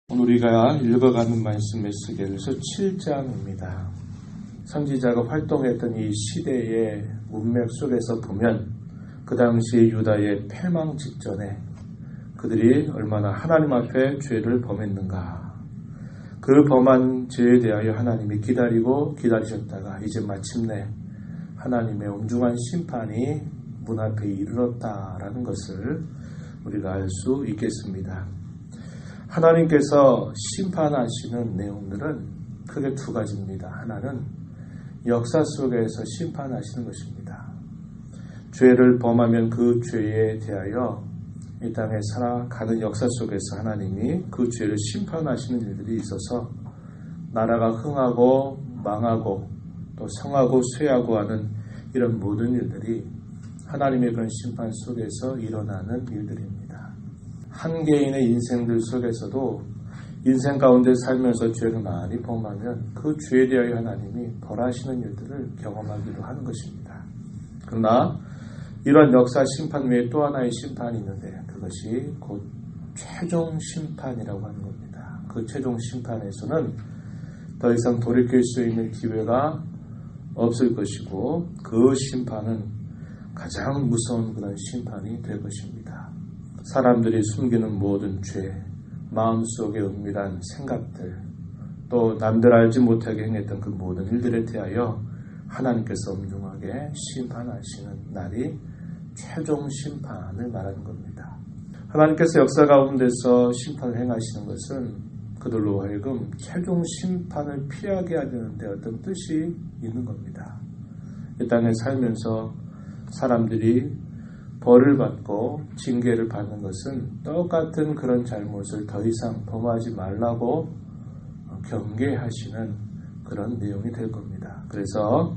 오늘 우리가 읽어가는 말씀 에스겔서 7장입니다. 선지자가 활동했던 이 시대의 문맥 속에서 보면 그 당시 유다의 패망 직전에 그들이 얼마나 하나님 앞에 죄를 범했는가. 그 범한 죄에 대하여 하나님이 기다리고 기다리셨다가 이제 마침내 하나님의 엄중한 심판이 문 앞에 이르렀다라는 것을 우리가 알 수 있겠습니다. 하나님께서 심판하시는 내용들은 크게 두 가지입니다. 하나는 역사 속에서 심판하시는 것입니다. 죄를 범하면 그 죄에 대하여 이 땅에 살아가는 역사 속에서 하나님이 그 죄를 심판하시는 일들이 있어서 나라가 흥하고 망하고 또 성하고 쇠하고 하는 이런 모든 일들이 하나님의 그런 심판 속에서 일어나는 일들입니다. 한 개인의 인생들 속에서도 인생 가운데 살면서 죄를 많이 범하면 그 죄에 대하여 하나님이 벌하시는 일들을 경험하기도 하는 것입니다. 그러나 이런 역사 심판 외에 또 하나의 심판이 있는데 그것이 곧 최종 심판이라고 하는 겁니다. 그 최종 심판에서는 더 이상 돌이킬 수 있는 기회가 없을 것이고 그 심판은 가장 무서운 그런 심판이 될 것입니다. 사람들이 숨기는 모든 죄, 마음속의 은밀한 생각들, 또 남들 알지 못하게 행했던 그 모든 일들에 대하여 하나님께서 엄중하게 심판하시는 날이 최종 심판을 말하는 겁니다. 하나님께서 역사 가운데서 심판을 행하시는 것은 그들로 하여금 최종 심판을 피하게 하려는데 어떤 뜻이 있는 겁니다. 이 땅에 살면서 사람들이 벌을 받고 징계를 받는 것은 똑같은 그런 잘못을 더 이상 범하지 말라고 경계하시는 그런 내용이 될 겁니다. 그래서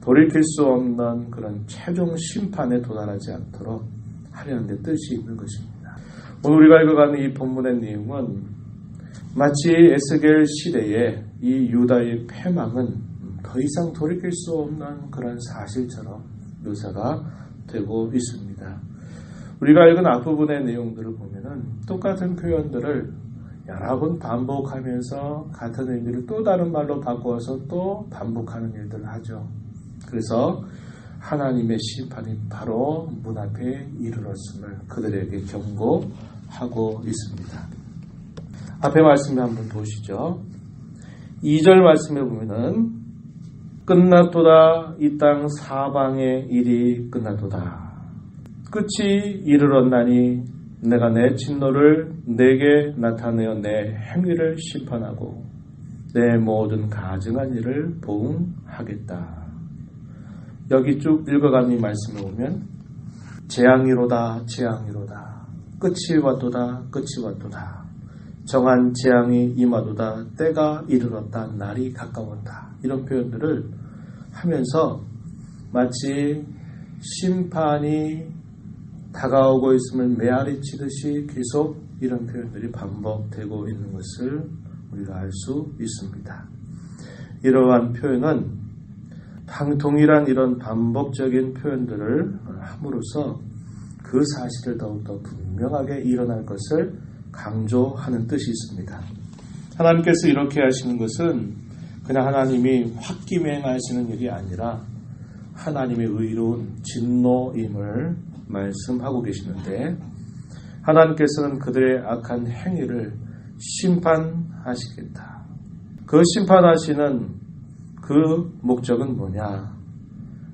돌이킬 수 없는 그런 최종 심판에 도달하지 않도록 하려는 데 뜻이 있는 것입니다. 오늘 우리가 읽어가는 이 본문의 내용은 마치 에스겔 시대에 이 유다의 패망은 더 이상 돌이킬 수 없는 그런 사실처럼 묘사가 되고 있습니다. 우리가 읽은 앞부분의 내용들을 보면은 똑같은 표현들을 여러 번 반복하면서 같은 의미를 또 다른 말로 바꾸어서 또 반복하는 일들을 하죠. 그래서 하나님의 심판이 바로 문 앞에 이르렀음을 그들에게 경고하고 있습니다. 앞에 말씀을 한번 보시죠. 2절 말씀에 보면은 끝났도다. 이 땅 사방의 일이 끝났도다. 끝이 이르렀나니 내가 내 진노를 내게 나타내어 내 행위를 심판하고 내 모든 가증한 일을 보응하겠다. 여기 쭉 읽어가는 이 말씀을 보면 재앙이로다 재앙이로다 끝이 왔도다 끝이 왔도다 정한 재앙이 임하도다 때가 이르렀다 날이 가까웠다. 이런 표현들을 하면서 마치 심판이 다가오고 있음을 메아리 치듯이 계속 이런 표현들이 반복되고 있는 것을 우리가 알 수 있습니다. 이러한 표현은 동일한 이런 반복적인 표현들을 함으로써 그 사실을 더욱더 분명하게 일어날 것을 강조하는 뜻이 있습니다. 하나님께서 이렇게 하시는 것은 그냥 하나님이 홧김에 행하시는 일이 아니라 하나님의 의로운 진노임을 말씀하고 계시는데 하나님께서는 그들의 악한 행위를 심판하시겠다. 그 심판하시는 그 목적은 뭐냐?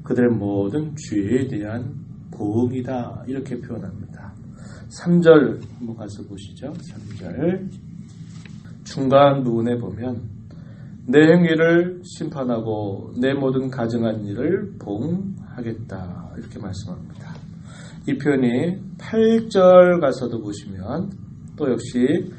그들의 모든 죄에 대한 보응이다. 이렇게 표현합니다. 3절 한번 가서 보시죠. 3절 중간 부분에 보면 내 행위를 심판하고 내 모든 가증한 일을 보응하겠다. 이렇게 말씀합니다. 이 표현이 8절 가서도 보시면 또 역시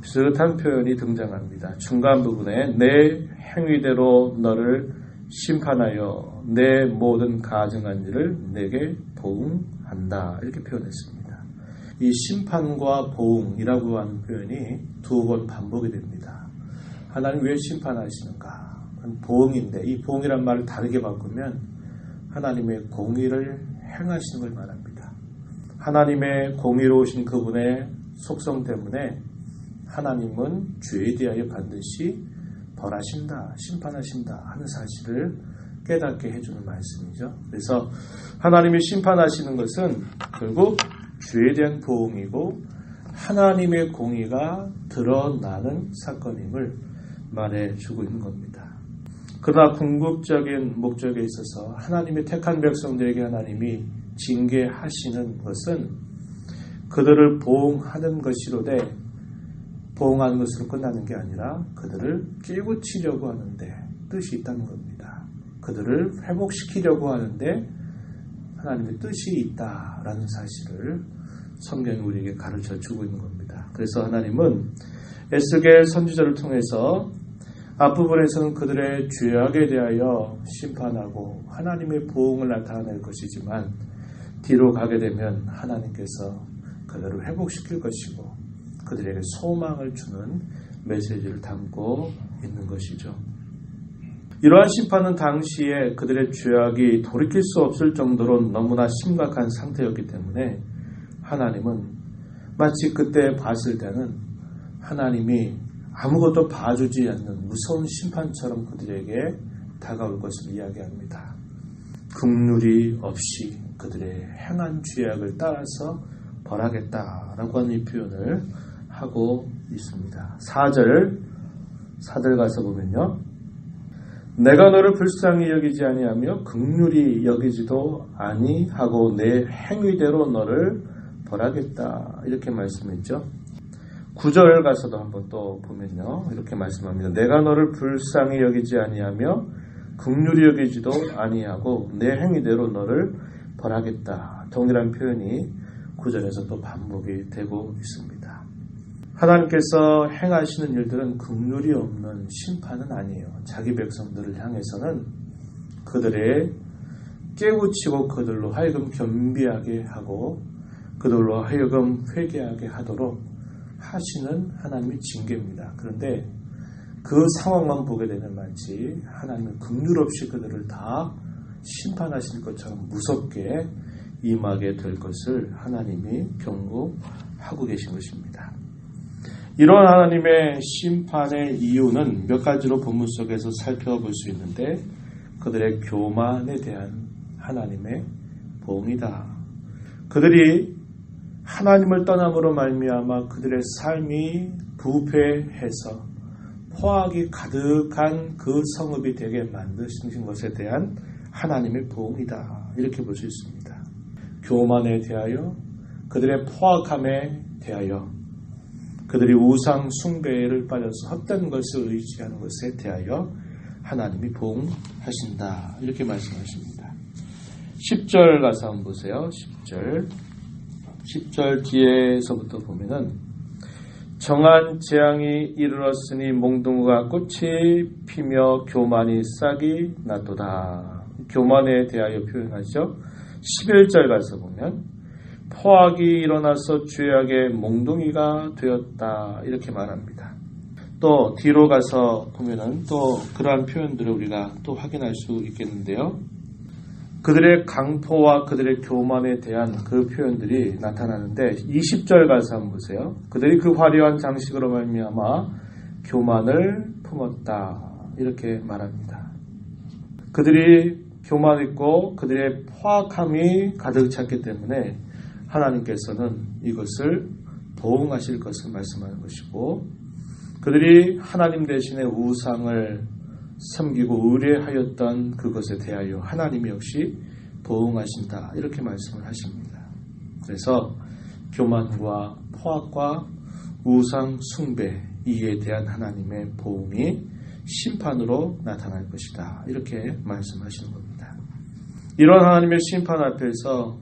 비슷한 표현이 등장합니다. 중간 부분에 내 행위대로 너를 심판하여 내 모든 가증한 일을 내게 보응한다. 이렇게 표현했습니다. 이 심판과 보응이라고 하는 표현이 두 번 반복이 됩니다. 하나님 왜 심판하시는가? 보응인데 이 보응이란 말을 다르게 바꾸면 하나님의 공의를 행하시는 걸 말합니다. 하나님의 공의로우신 그분의 속성 때문에 하나님은 죄에 대하여 반드시 벌하신다, 심판하신다 하는 사실을 깨닫게 해주는 말씀이죠. 그래서 하나님이 심판하시는 것은 결국 죄에 대한 보응이고 하나님의 공의가 드러나는 사건임을 말해주고 있는 겁니다. 그러나 궁극적인 목적에 있어서 하나님의 택한 백성들에게 하나님이 징계하시는 것은 그들을 보응하는 것이로되 보응하는 것으로 끝나는 게 아니라 그들을 깨우치려고 하는데 뜻이 있다는 겁니다. 그들을 회복시키려고 하는데 하나님의 뜻이 있다라는 사실을 성경이 우리에게 가르쳐 주고 있는 겁니다. 그래서 하나님은 에스겔 선지자를 통해서 앞부분에서는 그들의 죄악에 대하여 심판하고 하나님의 보응을 나타낼 것이지만 뒤로 가게 되면 하나님께서 그들을 회복시킬 것이고 그들에게 소망을 주는 메시지를 담고 있는 것이죠. 이러한 심판은 당시에 그들의 죄악이 돌이킬 수 없을 정도로 너무나 심각한 상태였기 때문에 하나님은 마치 그때 봤을 때는 하나님이 아무것도 봐주지 않는 무서운 심판처럼 그들에게 다가올 것을 이야기합니다. 긍휼이 없이 그들의 행한 죄악을 따라서 벌하겠다라고 하는 이 표현을 하고 있습니다. 4절 가서 보면요. 내가 너를 불쌍히 여기지 아니하며 긍휼히 여기지도 아니하고 내 행위대로 너를 벌하겠다 이렇게 말씀했죠. 9절 가서도 한번 또 보면요. 이렇게 말씀합니다. 내가 너를 불쌍히 여기지 아니하며 긍휼히 여기지도 아니하고 내 행위대로 너를 벌하겠다. 동일한 표현이 9절에서 또 반복이 되고 있습니다. 하나님께서 행하시는 일들은 긍휼이 없는 심판은 아니에요. 자기 백성들을 향해서는 그들의 깨우치고 그들로 하여금 겸비하게 하고 그들로 하여금 회개하게 하도록 하시는 하나님의 징계입니다. 그런데 그 상황만 보게 되면 마치 하나님은 긍휼 없이 그들을 다 심판하실 것처럼 무섭게 임하게 될 것을 하나님이 경고하고 계신 것입니다. 이런 하나님의 심판의 이유는 몇 가지로 본문 속에서 살펴볼 수 있는데 그들의 교만에 대한 하나님의 보응이다. 그들이 하나님을 떠남으로 말미암아 그들의 삶이 부패해서 포악이 가득한 그 성읍이 되게 만드신 것에 대한 하나님의 보응이다. 이렇게 볼 수 있습니다. 교만에 대하여 그들의 포악함에 대하여 그들이 우상 숭배를 빠져서 헛된 것을 의지하는 것에 대하여 하나님이 보응하신다. 이렇게 말씀하십니다. 10절 가서 한번 보세요. 10절 뒤에서부터 보면은 정한 재앙이 이르렀으니 몽둥이가 꽃이 피며 교만이 싹이 났도다. 교만에 대하여 표현하죠. 11절 가서 보면 포악이 일어나서 죄악의 몽둥이가 되었다. 이렇게 말합니다. 또 뒤로 가서 보면은 또 그러한 표현들을 우리가 또 확인할 수 있겠는데요. 그들의 강포와 그들의 교만에 대한 그 표현들이 나타나는데 20절 가서 한번 보세요. 그들이 그 화려한 장식으로 말미암아 교만을 품었다. 이렇게 말합니다. 그들이 교만 있고 그들의 포악함이 가득 찼기 때문에 하나님께서는 이것을 보응하실 것을 말씀하는 것이고 그들이 하나님 대신에 우상을 섬기고 의뢰하였던 그것에 대하여 하나님 역시 보응하신다. 이렇게 말씀을 하십니다. 그래서 교만과 포악과 우상 숭배 이에 대한 하나님의 보응이 심판으로 나타날 것이다. 이렇게 말씀하시는 겁니다. 이런 하나님의 심판 앞에서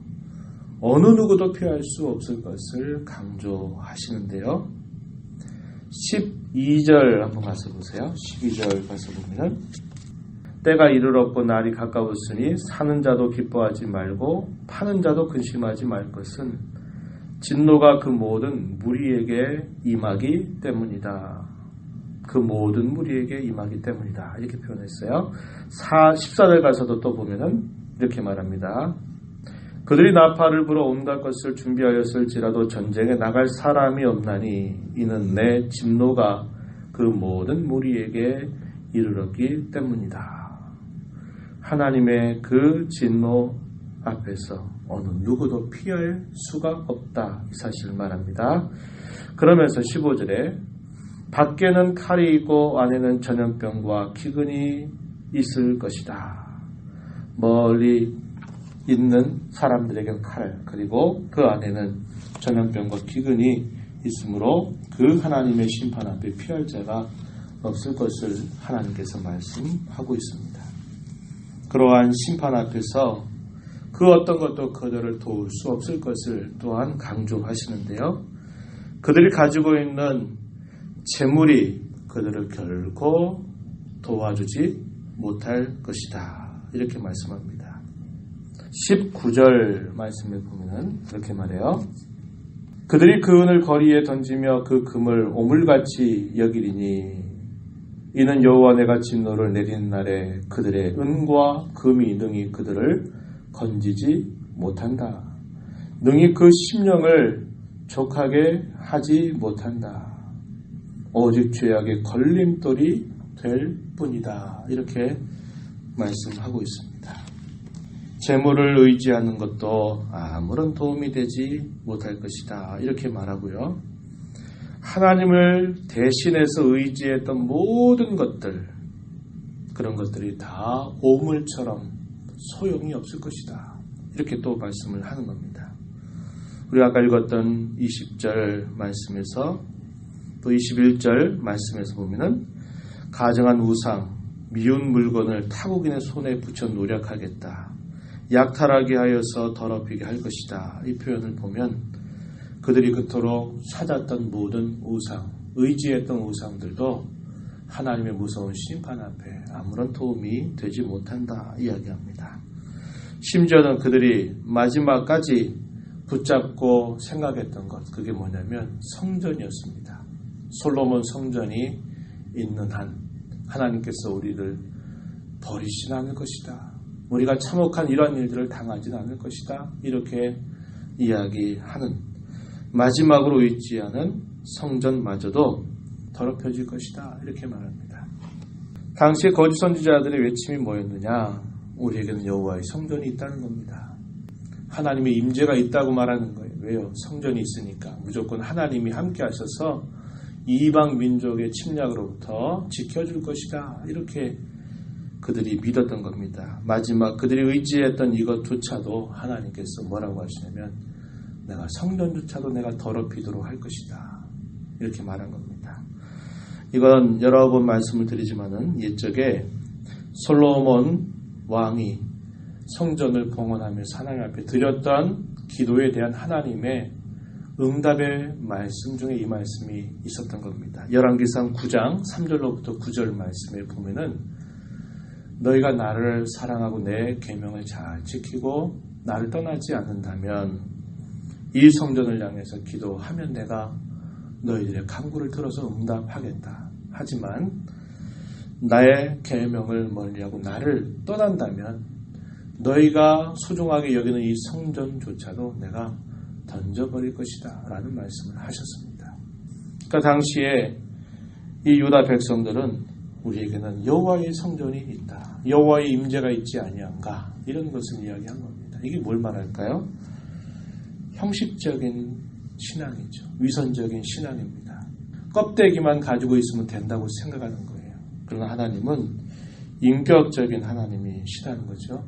어느 누구도 피할 수 없을 것을 강조하시는데요. 12절 한번 가서 보세요. 12절 가서 보면 때가 이르렀고 날이 가까웠으니 사는 자도 기뻐하지 말고 파는 자도 근심하지 말 것은 진노가 그 모든 무리에게 임하기 때문이다. 그 모든 무리에게 임하기 때문이다. 이렇게 표현했어요. 14절 가서도 또 보면은 이렇게 말합니다. 그들이 나팔을 불어 온갖 것을 준비하였을지라도 전쟁에 나갈 사람이 없나니 이는 내 진노가 그 모든 무리에게 이르렀기 때문이다. 하나님의 그 진노 앞에서 어느 누구도 피할 수가 없다. 이 사실을 말합니다. 그러면서 15절에 밖에는 칼이 있고 안에는 전염병과 기근이 있을 것이다. 멀리 있는 사람들에게는 칼, 그리고 그 안에는 전염병과 기근이 있으므로 그 하나님의 심판 앞에 피할 자가 없을 것을 하나님께서 말씀하고 있습니다. 그러한 심판 앞에서 그 어떤 것도 그들을 도울 수 없을 것을 또한 강조하시는데요. 그들이 가지고 있는 재물이 그들을 결코 도와주지 못할 것이다. 이렇게 말씀합니다. 19절 말씀에 보면 이렇게 말해요. 그들이 그 은을 거리에 던지며 그 금을 오물같이 여기리니 이는 여호와 내가 진노를 내리는 날에 그들의 은과 금이 능히 그들을 건지지 못한다. 능히 그 심령을 족하게 하지 못한다. 오직 죄악의 걸림돌이 될 뿐이다. 이렇게 말씀하고 있습니다. 재물을 의지하는 것도 아무런 도움이 되지 못할 것이다. 이렇게 말하고요. 하나님을 대신해서 의지했던 모든 것들, 그런 것들이 다 오물처럼 소용이 없을 것이다. 이렇게 또 말씀을 하는 겁니다. 우리가 아까 읽었던 20절 말씀에서 또 21절 말씀에서 보면은 가증한 우상, 미운 물건을 타국인의 손에 붙여 노력하겠다. 약탈하게 하여서 더럽히게 할 것이다. 이 표현을 보면 그들이 그토록 찾았던 모든 우상, 의지했던 우상들도 하나님의 무서운 심판 앞에 아무런 도움이 되지 못한다 이야기합니다. 심지어는 그들이 마지막까지 붙잡고 생각했던 것, 그게 뭐냐면 성전이었습니다. 솔로몬 성전이 있는 한 하나님께서 우리를 버리진 않을 것이다. 우리가 참혹한 이런 일들을 당하진 않을 것이다. 이렇게 이야기하는, 마지막으로 의지하는 성전마저도 더럽혀질 것이다. 이렇게 말합니다. 당시에 거짓 선지자들의 외침이 뭐였느냐? 우리에게는 여호와의 성전이 있다는 겁니다. 하나님의 임재가 있다고 말하는 거예요. 왜요? 성전이 있으니까. 무조건 하나님이 함께 하셔서 이방 민족의 침략으로부터 지켜줄 것이다. 이렇게 그들이 믿었던 겁니다. 마지막 그들이 의지했던 이것조차도 하나님께서 뭐라고 하시냐면 내가 성전조차도 내가 더럽히도록 할 것이다. 이렇게 말한 겁니다. 이건 여러 번 말씀을 드리지만은 옛적에 솔로몬 왕이 성전을 봉헌하면서 하나님 앞에 드렸던 기도에 대한 하나님의 응답의 말씀 중에 이 말씀이 있었던 겁니다. 열왕기상 9장 3절로부터 9절 말씀에 보면은 너희가 나를 사랑하고 내 계명을 잘 지키고 나를 떠나지 않는다면 이 성전을 향해서 기도하면 내가 너희들의 간구를 들어서 응답하겠다. 하지만 나의 계명을 멀리하고 나를 떠난다면 너희가 소중하게 여기는 이 성전조차도 내가 던져버릴 것이다 라는 말씀을 하셨습니다. 그러니까 당시에 이 유다 백성들은 우리에게는 여호와의 성전이 있다. 여호와의 임재가 있지 아니한가? 이런 것을 이야기한 겁니다. 이게 뭘 말할까요? 형식적인 신앙이죠. 위선적인 신앙입니다. 껍데기만 가지고 있으면 된다고 생각하는 거예요. 그러나 하나님은 인격적인 하나님이시라는 거죠.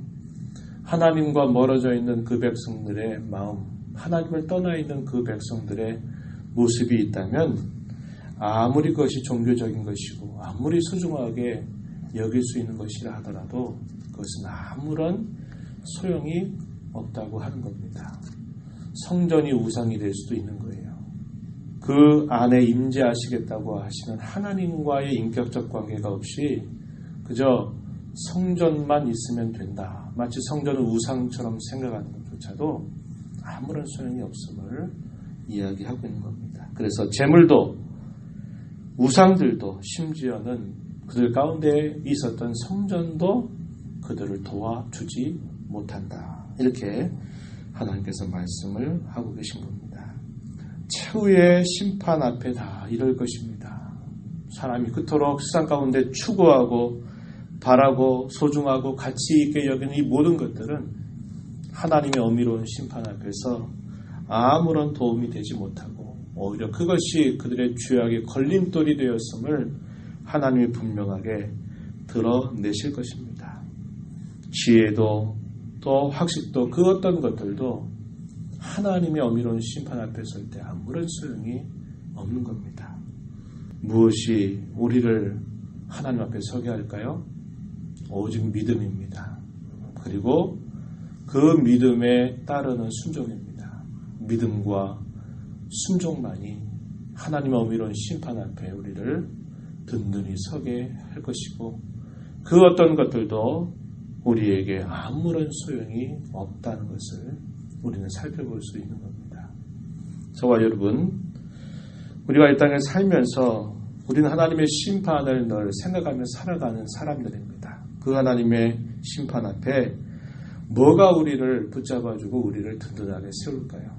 하나님과 멀어져 있는 그 백성들의 마음, 하나님을 떠나 있는 그 백성들의 모습이 있다면 아무리 그것이 종교적인 것이고 아무리 소중하게 여길 수 있는 것이라 하더라도 그것은 아무런 소용이 없다고 하는 겁니다. 성전이 우상이 될 수도 있는 거예요. 그 안에 임재하시겠다고 하시는 하나님과의 인격적 관계가 없이 그저 성전만 있으면 된다. 마치 성전을 우상처럼 생각하는 것조차도 아무런 소용이 없음을 이야기하고 있는 겁니다. 그래서 재물도 우상들도 심지어는 그들 가운데 있었던 성전도 그들을 도와주지 못한다. 이렇게 하나님께서 말씀을 하고 계신 겁니다. 최후의 심판 앞에 다 이럴 것입니다. 사람이 그토록 세상 가운데 추구하고 바라고 소중하고 가치 있게 여기는 이 모든 것들은 하나님의 어미로운 심판 앞에서 아무런 도움이 되지 못하고 오히려 그것이 그들의 죄악의 걸림돌이 되었음을 하나님이 분명하게 드러내실 것입니다. 지혜도 또 학식도 그 어떤 것들도 하나님의 어미로운 심판 앞에 설 때 아무런 소용이 없는 겁니다. 무엇이 우리를 하나님 앞에 서게 할까요? 오직 믿음입니다. 그리고 그 믿음에 따르는 순종입니다. 믿음과 순종만이 하나님의 어미로운 심판 앞에 우리를 든든히 서게 할 것이고 그 어떤 것들도 우리에게 아무런 소용이 없다는 것을 우리는 살펴볼 수 있는 겁니다. 저와 여러분, 우리가 이 땅에 살면서 우리는 하나님의 심판을 늘 생각하며 살아가는 사람들입니다. 그 하나님의 심판 앞에 뭐가 우리를 붙잡아주고 우리를 든든하게 세울까요?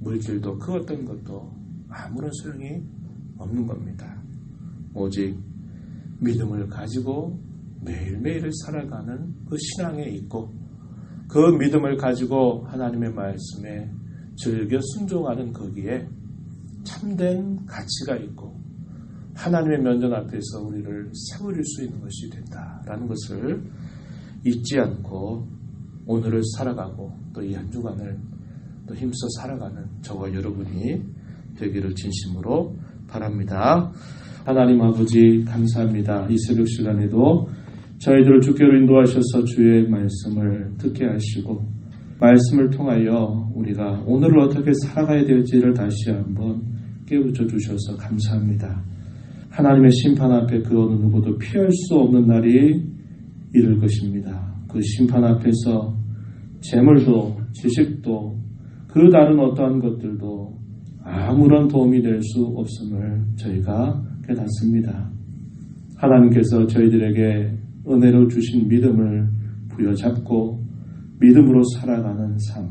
물질도 그 어떤 것도 아무런 소용이 없는 겁니다. 오직 믿음을 가지고 매일매일을 살아가는 그 신앙에 있고 그 믿음을 가지고 하나님의 말씀에 즐겨 순종하는 거기에 참된 가치가 있고 하나님의 면전 앞에서 우리를 세워줄 수 있는 것이 된다라는 것을 잊지 않고 오늘을 살아가고 또 이 한 주간을 또 힘써 살아가는 저와 여러분이 되기를 진심으로 바랍니다. 하나님 아버지 감사합니다. 이 새벽 시간에도 저희들을 주께로 인도하셔서 주의 말씀을 듣게 하시고 말씀을 통하여 우리가 오늘을 어떻게 살아가야 될지를 다시 한번 깨우쳐 주셔서 감사합니다. 하나님의 심판 앞에 그 어느 누구도 피할 수 없는 날이 이를 것입니다. 그 심판 앞에서 재물도 지식도 그 다른 어떠한 것들도 아무런 도움이 될 수 없음을 저희가 깨닫습니다. 하나님께서 저희들에게 은혜로 주신 믿음을 부여잡고 믿음으로 살아가는 삶,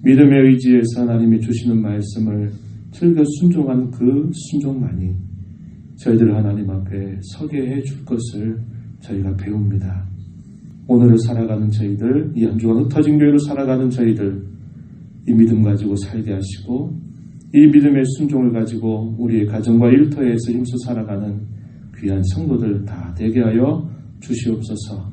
믿음의 의지에서 하나님이 주시는 말씀을 즐겨 순종한 그 순종만이 저희들 하나님 앞에 서게 해줄 것을 저희가 배웁니다. 오늘을 살아가는 저희들, 이 한 주간 흩어진 교회로 살아가는 저희들, 이 믿음 가지고 살게 하시고 이 믿음의 순종을 가지고 우리의 가정과 일터에서 힘써 살아가는 귀한 성도들 다 되게 하여 주시옵소서.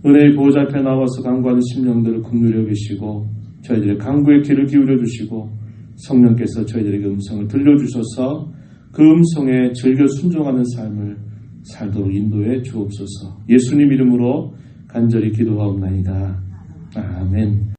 은혜의 보호자 앞에 나와서 간구하는 심령들을 긍휼히 여기시고 저희들의 간구의 귀를 기울여 주시고 성령께서 저희들에게 음성을 들려주셔서 그 음성에 즐겨 순종하는 삶을 살도록 인도해 주옵소서. 예수님 이름으로 간절히 기도하옵나이다. 아멘.